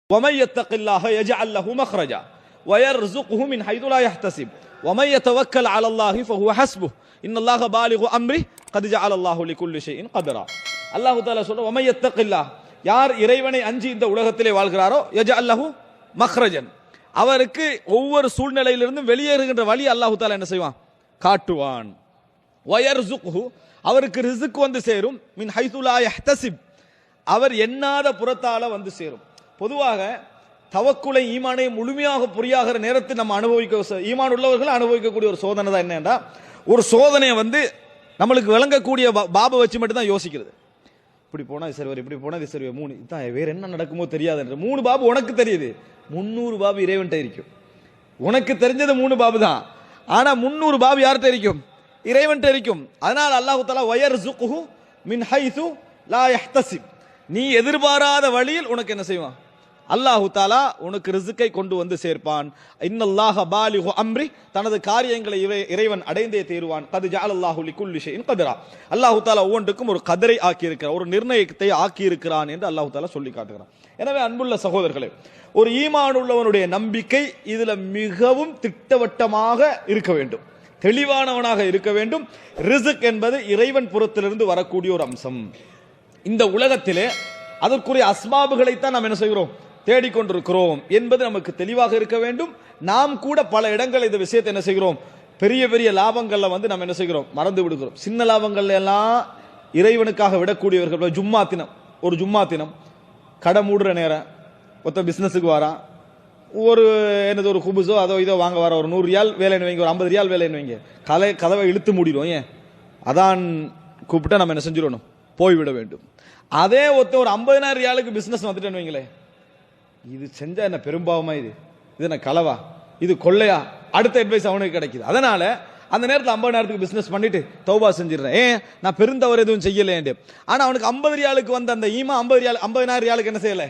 وَمَن يَتَّقِ اللَّهَ يَجْعَل لَّهُ مَخْرَجًا وَيَرْزُقْهُ مِنْ حَيْثُ لَا يَحْتَسِبُ وَمَن يَتَوَكَّلْ عَلَى اللَّهِ فَهُوَ حَسْبُهُ إِنَّ اللَّهَ بَالِغُ أَمْرِهِ قَدْ جَعَلَ اللَّهُ لِكُلِّ شَيْءٍ قَدْرًا. அல்லாஹ் தஆலா சொல்ற وَمَن يَتَّقِ اللَّهَ, யார் இறைவனை அஞ்சி இந்த உலகத்திலே வாழ்கிறாரோ يَجْعَل لَّهُ مَخْرَجًا, அவருக்கு ஒவ்வொரு சூழ்நிலையிலிருந்தும் வெளியேறுகின்ற வழி அல்லாஹ் தஆலா என்ன செய்வான், காட்டுவான். வயர்சுக்ஹு, அவருக்கு ரிஸ்க் வந்து சேரும். மின் ஹைது லா யஹ்தசிப், அவர் எண்ணாத புறத்தால வந்து சேரும். பொதுவாக தவக்குலை ஈமானை முழுமையாக புரியாகிற நேரத்தில் நம்ம ஈமான் உள்ளவர்கள் அனுபவிக்கக்கூடிய ஒரு சோதனை தான் என்னன்னா, ஒரு சோதனையை வந்து நம்மளுக்கு விளங்கக்கூடிய பாபை வச்சு மட்டும் தான் யோசிக்கிறது. இப்படி போனா இது சரி, இப்படி போனா இது சரி, 3 இதான் வேற என்ன நடக்குமோ தெரியாது. 3 பாபு உனக்கு தெரியுது, 300 பாபு இறைவன்ட்ட இருக்கும். உனக்கு தெரிஞ்சது 3 பாபு தான், ஆனா 300 பாபு யார்கிட்ட இருக்கும், இறைவன்ட்ட இருக்கும். அதனால் அல்லாஹ் தஆலா வயர்சுக்ஹு மின் ஹைது லா யஹ்தசிப், நீ எதிர்பாராத வழியில் உனக்கு என்ன செய்வான், அல்லாஹ் தஆலா உனக்கு ரிஸ்கை கொண்டு வந்து சேர்ப்பான். இன்னல்லாஹ பாலிகு அம்ரி, தனது காரியங்களை இறைவன் அடைந்தே தீருவான். கத் ஜஅலல்லாஹு லிகுல்லி ஷைஇன் கத்ரா, அல்லாஹ் தஆலா ஒவ்வொன்றுக்கும் ஒரு கதரை ஆக்கி இருக்கிறான், ஒரு நிர்ணயத்தை ஆக்கி இருக்கிறான் என்று அல்லாஹ் தஆலா சொல்லி காட்டுகிறான். எனவே அன்புள்ள சகோதரர்களே, ஒரு ஈமான் உள்ளவனுடைய நம்பிக்கை இதுல மிகவும் திட்டவட்டமாக இருக்க வேண்டும், தெளிவானவனாக இருக்க வேண்டும். ரிஸ்க் என்பது இறைவன் புறத்திலிருந்து வரக்கூடிய ஒரு அம்சம். இந்த உலகத்திலே அதற்குரிய அஸ்பாபுகளைத்தான் நாம் என்ன செய்கிறோம், தேடிக்கொண்டிருக்கிறோம் என்பது நமக்கு தெளிவாக இருக்க வேண்டும். நாம் கூட பல இடங்கள் இந்த விஷயத்தை என்ன செய்கிறோம், பெரிய பெரிய லாபங்கள்ல வந்து நம்ம என்ன செய்கிறோம், மறந்து விடுகிறோம். சின்ன லாபங்கள்ல எல்லாம் இறைவனுக்காக விடக்கூடியவர்கள். ஜும்மா தினம், ஒரு ஜும்மா தினம் கடை மூடுற நேரம் ஒருத்த பிசினஸுக்கு வரான், ஒரு என்னது ஒரு குபுசோ அதோ இதோ வாங்க வர, ஒரு 100 ரியால் வேலைன்னு வைங்க, ஒரு 50 ரியால் வேலைன்னு வைங்க, கதவை இழுத்து மூடிடும். ஏன், அதான் கூப்பிட்டா நம்ம என்ன செஞ்சிடணும், போய்விட வேண்டும். அதே ஒருத்த ஒரு 50,000 ரியாலுக்கு பிசினஸ் வந்துட்டேன்னு வைங்களேன், இது செஞ்சா என்ன பெரும்பாவமா, இது என்ன களவா, இது கொள்ளையா, அடுத்த அட்வைஸ் அவனுக்கு கிடைக்குது. அதனால அந்த நேரத்தில் 50,000க்கு பிசினஸ் பண்ணிட்டு தௌபா செஞ்சிடறேன், ஏன் நான் பெருந்தவறு எதுவும் செய்யலேண்டு. ஆனா அவனுக்கு 50 ரியாலுக்கு வந்த அந்த ஈமா 50,000 ரியாலுக்கு என்ன செய்யல,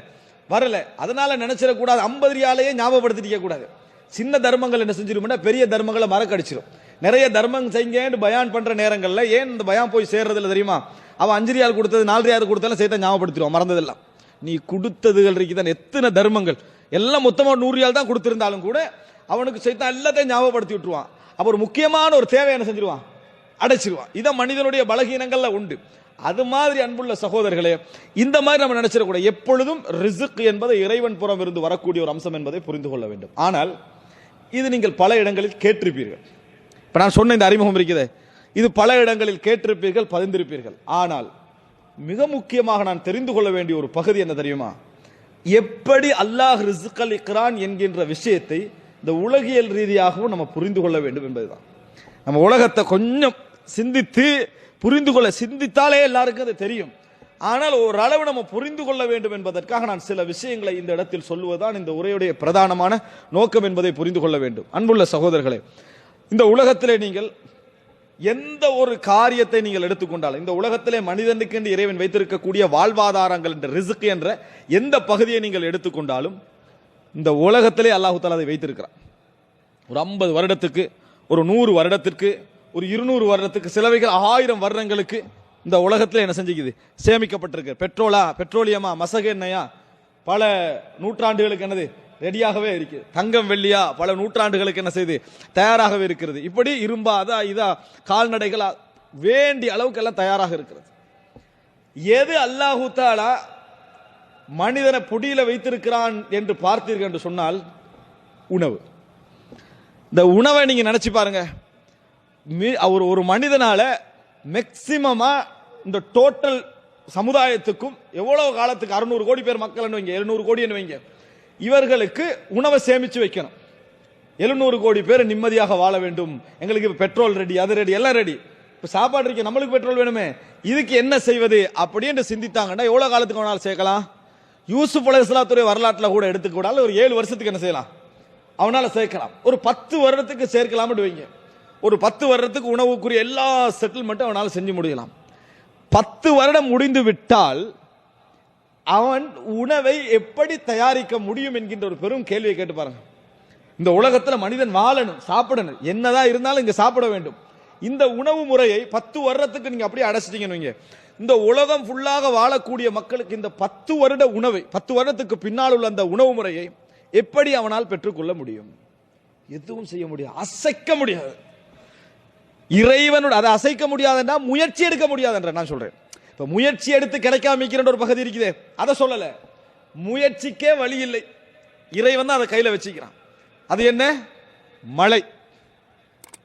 வரல. அதனால நினைச்சிடக்கூடாது, 50 ரியாலையே ஞாபகப்படுத்திக்க கூடாது. சின்ன தர்மங்கள் என்ன செஞ்சிருமோன்னா பெரிய தர்மங்களை மறக்கடிச்சிடும். நிறைய தர்மம் செய்யுங்க பயான் பண்ற நேரங்கள்ல ஏன் இந்த பயான் போய் சேர்றது இல்லை தெரியுமா, அவன் 5 ரியால் கொடுத்தது 4 ரியால் கொடுத்தாலும் சேர்த்தா ஞாபகப்படுத்திடுவான், மறந்ததெல்லாம். நீ கொடுத்ததுகள் இருக்குதான் எத்தனை தர்மங்கள், எல்லாம் மொத்தமா 100 ரியால் தான் கொடுத்திருந்தாலும் கூட அவனுக்கு சைத்தான் எல்லாத்தையும் ஞாபகப்படுத்தி விட்டுருவான். அப்ப ஒரு முக்கியமான ஒரு தேவை என்ன செஞ்சிருவான், அடைச்சிருவான். இதான் மனிதனுடைய பலகீனங்கள்ல உண்டு. அது மாதிரி அன்புள்ள சகோதரர்களே, இந்த மாதிரி நம்ம நினைச்சிடக்கூடாது. எப்பொழுதும் ரிஸ்க் என்பது இறைவன் புறம் இருந்து வரக்கூடிய ஒரு அம்சம் என்பதை புரிந்து கொள்ள வேண்டும். ஆனால் இது நீங்கள் பல இடங்களில் கேட்டிருப்பீர்கள். இப்ப நான் சொன்ன இந்த அறிமுகம் இருக்குது, இது பல இடங்களில் கேட்டிருப்பீர்கள், பதிந்திருப்பீர்கள். ஆனால் மிக முக்கியமாக நான் தெரிந்து கொள்ள வேண்டிய ஒரு பகுதி என்ன தெரியுமா, எப்படி அல்லாஹ் ரிஸ்க் அளிக்கிறான் என்கின்ற விஷயத்தை இந்த உலகியல் ரீதியாகவும் நம்ம புரிந்து கொள்ள வேண்டும் என்பதுதான். நம்ம உலகத்தை கொஞ்சம் சிந்தித்து புரிந்து கொள்ள, சிந்தித்தாலே எல்லாருக்கும் அது தெரியும். ஆனால் ஓரளவு நம்ம புரிந்து கொள்ள வேண்டும் என்பதற்காக நான் சில விஷயங்களை இந்த இடத்தில் சொல்லுவதுதான் இந்த உரையுடைய பிரதானமான நோக்கம் என்பதை புரிந்து கொள்ள வேண்டும். அன்புள்ள சகோதரர்களே, இந்த உலகத்திலே நீங்கள் எந்த ஒரு காரியத்தை நீங்கள் எடுத்துக்கொண்டாலும், இந்த உலகத்திலே மனிதனுக்கு என்று இறைவன் வைத்திருக்கக்கூடிய வாழ்வாதாரங்கள் என்ற ரிஸ்க் என்ற எந்த பகுதியை நீங்கள் எடுத்துக்கொண்டாலும் இந்த உலகத்திலே அல்லாஹ் தஆலா அதை வைத்திருக்கிறான். ஒரு 50 வருடத்துக்கு, ஒரு 100 வருடத்திற்கு, ஒரு 200 வருடத்துக்கு, சிலவைகள் 1000 வருடங்களுக்கு இந்த உலகத்தில் என்ன செஞ்சுக்குது, சேமிக்கப்பட்டிருக்கு. பெட்ரோலியமா, மசகு எண்ணெயா, பல நூற்றாண்டுகளுக்கு என்னது ரெடியாகவே இருக்கு. தங்கம் வெள்ளியா பல நூற்றாண்டுகளுக்கு என்ன செய்து தயாராகவே இருக்கிறது. இப்படி இரும்பா அதா இதா கால்நடைகளா வேண்டிய அளவுக்கு எல்லாம் தயாராக இருக்கிறது. எது அல்லாஹ் தஆலா மனிதனை புடியில வைத்திருக்கிறான் என்று பார்த்தீர்கள் என்று சொன்னால் உணவு. இந்த உணவை நீங்க நினைச்சு பாருங்க, ஒரு மனிதனால மேக்சிமமா இந்த டோட்டல் சமுதாயத்துக்கும் எவ்வளவு காலத்துக்கு 600 கோடி பேர் மக்கள் வைங்க, 700 கோடி வைங்க, இவர்களுக்கு உணவை சேமிச்சு வைக்கணும். 700 கோடி பேர் நிம்மதியாக வாழ வேண்டும். எங்களுக்கு பெட்ரோல் ரெடி, அது ரெடி, எல்லாம் ரெடி. இப்ப சாப்பாடு இருக்கு, நம்மளுக்கு பெட்ரோல் வேணுமே, இதுக்கு என்ன செய்வது அப்படின்னு சிந்தித்தாங்கன்னா எவ்வளவு காலத்துக்கு வேணாலும் சேர்க்கலாம். யூசுப் அலைஹிஸ்ஸலாத்துடைய வரலாற்றுல கூட எடுத்துக்கூடாது, ஒரு 7 வருஷத்துக்கு என்ன செய்யலாம், அவனால சேர்க்கலாம். ஒரு 10 வருடத்துக்கு சேர்க்கலாம் வைங்க, ஒரு 10 வருடத்துக்கு உணவுக்குரிய எல்லா செட்டில்மெண்ட்டும் அவனால செஞ்சு முடியலாம். 10 வருடம் முடிந்து விட்டால் அவன் உணவை எப்படி தயாரிக்க முடியும் என்கின்ற ஒரு பெரும் கேள்வியை கேட்டு பாருங்க. இந்த உலகத்தில் மனிதன் வாழணும், சாப்பிடணும், என்னதான் இருந்தாலும் இங்க சாப்பிட வேண்டும். இந்த உணவு முறையை 10 வருடத்துக்கு நீங்க அப்படியே அடைச்சிட்டீங்கன்னு, இந்த உலகம் ஃபுல்லாக வாழக்கூடிய மக்களுக்கு இந்த 10 வருட உணவை 10 வருடத்துக்கு பின்னால் உள்ள அந்த உணவு முறையை எப்படி அவனால் பெற்றுக்கொள்ள முடியும்? எதுவும் செய்ய முடியாது, அசைக்க முடியாது. இறைவனோட அதை அசைக்க முடியாதுன்னா முயற்சி எடுக்க முடியாதுன்ற நான் சொல்றேன். இப்ப முயற்சி எடுத்து கிடைக்காம ஒரு பகுதி இருக்குதே, அதை சொல்லல. முயற்சிக்கே வழி இல்லை, இறைவன் தான் அதை கையில வச்சுக்கிறான். அது என்ன? மழை.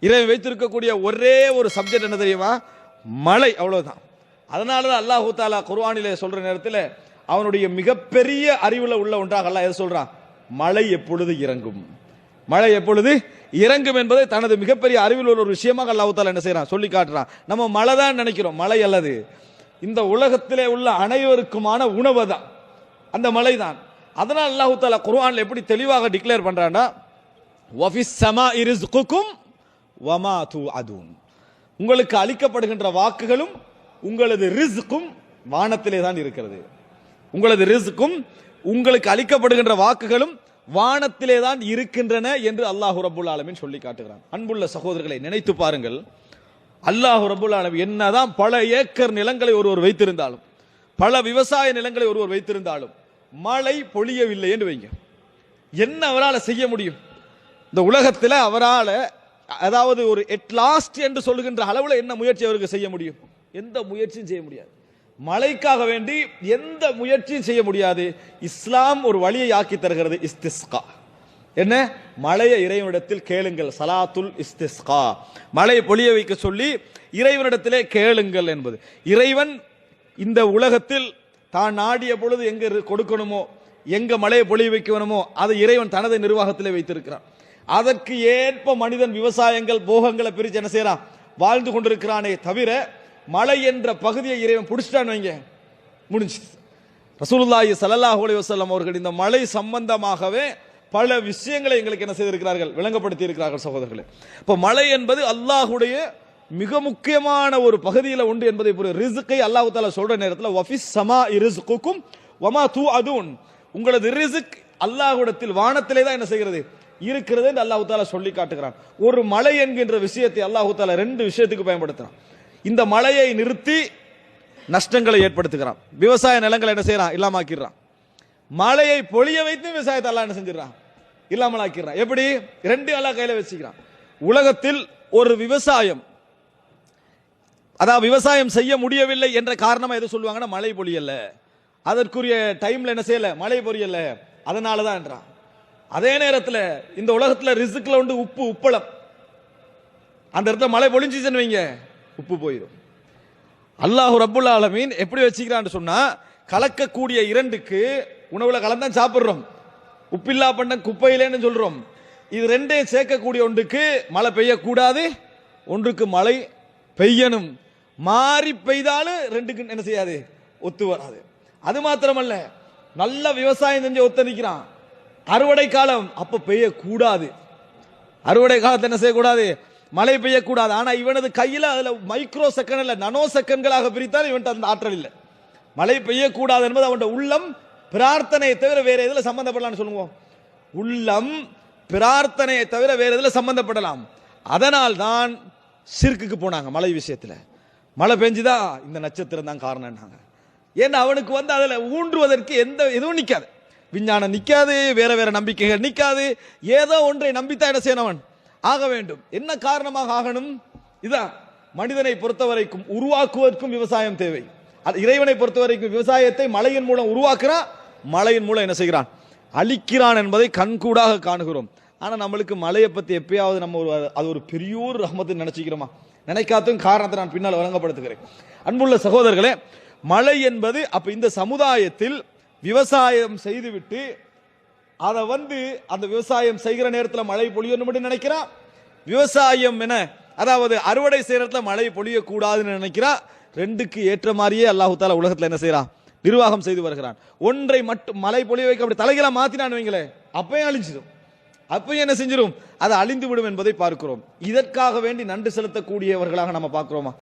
இறைவன் வைத்திருக்கக்கூடிய ஒரே ஒரு சப்ஜெக்ட் என்ன தெரியுமா? மழை, அவ்வளவுதான். அதனாலதான் அல்லாஹ் தஆலா குர்ஆனிலே சொல்ற நேரத்தில் அவனுடைய மிகப்பெரிய அறிவுல உள்ள ஒன்றாக அல்லாஹ் எதை சொல்றான்? மழை எப்பொழுது இறங்கும், மழை எப்பொழுது இறங்கும் என்பதை தனது மிகப்பெரிய அறிவில் உள்ள ஒரு விஷயமாக அல்லாஹ் தஆலா என்ன செய்யறான்? சொல்லி காட்டுறான். நம்ம மழை தான் நினைக்கிறோம், மழை அல்லது இந்த உலகத்திலே உள்ள அனைவருக்குமான உணவு தான் அந்த மழை தான். அதனால் அல்லாஹ் தஆலா குர்ஆன்ல எப்படி தெளிவாக டிக்ளேர் பண்றான்னா, வஃபிஸ் ஸமாஇ ரிஸ்குக்கும் வமா துஅதுன், உங்களுக்கு அளிக்கப்படுகின்ற வாக்குகளும் உங்களது ரிஸ்கும் வானத்திலே தான் இருக்கிறது. உங்களது ரிஸ்கும் உங்களுக்கு அளிக்கப்படுகின்ற வாக்குகளும் வானத்திலே தான் இருக்கின்றன என்று அல்லாஹ் ரப்பல் ஆலமீன் சொல்லி காட்டுகிறான். அன்புள்ள சகோதரர்களை, நினைத்து பாருங்கள், அல்லாஹ் ரப்பல் ஆலமீன் என்னதான் பல ஏக்கர் நிலங்களை ஒருவர் வைத்திருந்தாலும், பல விவசாய நிலங்களை ஒருவர் வைத்திருந்தாலும் மழை பொழியவில்லை என்று வைங்க, என்ன அவரால் செய்ய முடியும்? இந்த உலகத்தில் அவரால் அதாவது ஒரு எட் லாஸ்ட் என்று சொல்லுகின்ற அளவில் என்ன முயற்சி அவருக்கு செய்ய முடியும்? எந்த முயற்சியும் செய்ய முடியாது. மழைக்காக வேண்டி எந்த முயற்சியும் செய்ய முடியாது. இஸ்லாம் ஒரு வழியை ஆக்கி தருகிறது, இஸ்திஸ்கா. என்ன? மழையை இறைவனிடத்தில் கேளுங்கள், சலாத்துல் இஸ்திஸ்கா, மழை பொழிய வைக்க சொல்லி இறைவனிடத்திலே கேளுங்கள் என்பது. இறைவன் இந்த உலகத்தில் தான் நாடிய பொழுது எங்க கொடுக்கணுமோ, எங்க மழையை பொழிய வைக்கணுமோ அதை இறைவன் தனது நிர்வாகத்திலே வைத்திருக்கிறான். அதற்கு ஏற்ப மனிதன் விவசாயங்கள் போகங்களை பிரித்து என்ன செய்யறான்? வாழ்ந்து கொண்டிருக்கிறானே தவிர மழை என்ற பகுதியை இறைவன் பிடிச்சிட்டான்னு வைங்க, முடிஞ்சு. ரசூலுல்லாஹி ஸல்லல்லாஹு அலைஹி வஸல்லம் அவர்கள் இந்த மழை சம்பந்தமாகவே பல விஷயங்களை எங்களுக்கு என்ன செய்திருக்கிறார்கள்? விளங்கப்படுத்தி இருக்கிறார்கள் சகோதரர்களே. இப்போ மழை என்பது அல்லாஹ்வுடைய மிக முக்கியமான ஒரு பகுதியில் உண்டு என்பதை புரிய ரிஸ்கை அல்லாஹ் தஆலா சொல்ற நேரத்தில் வஃபிஸ் ஸமாஇ ரிஸ்குக்கும் வமா துஅதுன், உங்களது ரிஸ்க் அல்லாஹ்விடத்தில் வானத்திலே தான் என்ன செய்கிறது? இருக்கிறது என்று அல்லாஹ் தஆலா சொல்லி காட்டுகிறான். ஒரு மழை என்கின்ற விஷயத்தை அல்லாஹ் தஆலா 2 விஷயத்துக்கு பயன்படுத்துறான். இந்த மழையை நிறுத்தி நஷ்டங்களை ஏற்படுத்துகிறான், விவசாய நிலங்களை என்ன செய்யறான்? இல்லாமக்கிறான். மழையை பொழிய வைத்து விவசாயத்தை அல்லாஹ் என்ன செஞ்சிடறான்? இல்லாமல் ஆக்கிறான். எப்படி? 2 அல்லாஹ் கையில வச்சுக்கிறான். உலகத்தில் ஒரு விவசாயம், அதாவது விவசாயம் செய்ய முடியவில்லை என்ற காரணமா எது சொல்லுவாங்கன்னா, மழை பொழியல, அதற்குரிய டைம்ல என்ன செய்யல, மழை பொழியல, அதனாலதான் என்றான். அதே நேரத்தில் இந்த உலகத்தில் ரிஸ்க்ல உண்டு உப்பு, உப்பளம். அந்த இடத்துல மழை பொழிஞ்சிச்சுன்னு வைங்க, உப்பு போயிடும். அல்லாஹ் ரப்புல் ஆலமீன் எப்படி வச்சுக்கிறான்னு சொன்னா, கலக்கக்கூடிய 2க்கு உணவுல கலந்தான் சாப்பிடுறோம், உப்பில்லா பண்ண குப்பையிலேன்னு சொல்றோம். இது 2ஐயும் சேர்க்கக்கூடிய ஒன்றுக்கு மழை பெய்யக்கூடாது, ஒன்றுக்கு மழை பெய்யணும். மாறி பெய்தாலும் 2க்கு என்ன செய்யாது? ஒத்து வராது. அது மாத்திரமல்ல, நல்ல விவசாயம் செஞ்சு ஒத்த நிற்கிறான், அறுவடை காலம் அப்ப பெய்யக்கூடாது, அறுவடை காலத்தை என்ன செய்யக்கூடாது? மழை பெய்யக்கூடாது. ஆனா இவனது கையில அதுல மைக்ரோ செகண்ட் இல்ல, நனோ செகண்ட்களாக பிரித்தால் இவன்ட்டு அந்த ஆற்றல் இல்லை. மழை பெய்யக்கூடாது என்பது அவன் உள்ளம் பிரார்த்தனையை தவிர வேற எதுல சம்பந்தப்படலாம்னு சொல்லுவோம்? உள்ளம் பிரார்த்தனையை தவிர வேற எதுல சம்பந்தப்படலாம். அதனால் தான் ஷிர்க்குக்கு போனாங்க மழை விஷயத்துல. மழை பெஞ்சுதா இந்த நட்சத்திரம் தான் காரணம்னாங்க. ஏன்னா அவனுக்கு அதுல ஊன்றுவதற்கு எந்த எதுவும் நிக்காது, விஞ்ஞானம் நிக்காது, வேற வேற நம்பிக்கைகள் நிக்காது. ஏதோ ஒன்றை நம்பித்தான் என்ன செய்யணும்? ஆக வேண்டும். என்ன காரணமாக ஆகணும்? இதான் மனிதனை பொறுத்தவரைக்கும் உருவாக்குவதற்கும் விவசாயம் தேவை. இறைவனை பொறுத்தவரைக்கும் விவசாயத்தை மழையின் மூலம் உருவாக்குறான், மழையின் மூலம் என்ன செய்கிறான்? அழிக்கிறான் என்பதை கண்கூடாக காணுகிறோம். ஆனா நம்மளுக்கு மழையை பத்தி எப்பயாவது நம்ம அது ஒரு பெரியோர் ரஹ்மத்து நினைச்சுக்கிறோமா? நினைக்காதும் காரணத்தை நான் பின்னால் வழங்கப்படுத்துகிறேன். அன்புள்ள சகோதரர்களே, மழை என்பது அப்ப இந்த சமுதாயத்தில் விவசாயம் செய்துவிட்டு அதை அந்த விவசாயம் செய்கிற நேரத்தில் மழை பொழியணும் நினைக்கிறான். விவசாயம் என அதாவது அறுவடை செய்யற இடத்துல மழை பொழியக்கூடாதுன்னு நினைக்கிறா. 2க்கு ஏற்ற மாதிரியே அல்லாஹ் தஆலா உலகத்தில் என்ன செய்யறான்? நிர்வாகம் செய்து வருகிறான். ஒன்றை மட்டும் மழை பொழிய வைக்க அப்படி தலைகீழா மாத்தினான்னு வைங்களே, அப்பயும் அழிஞ்சிடும், அப்பயும் என்ன செஞ்சிடும்? அது அழிந்து விடும் என்பதை பார்க்கிறோம். இதற்காக வேண்டி நன்றி செலுத்தக்கூடியவர்களாக நம்ம பார்க்கிறோமா?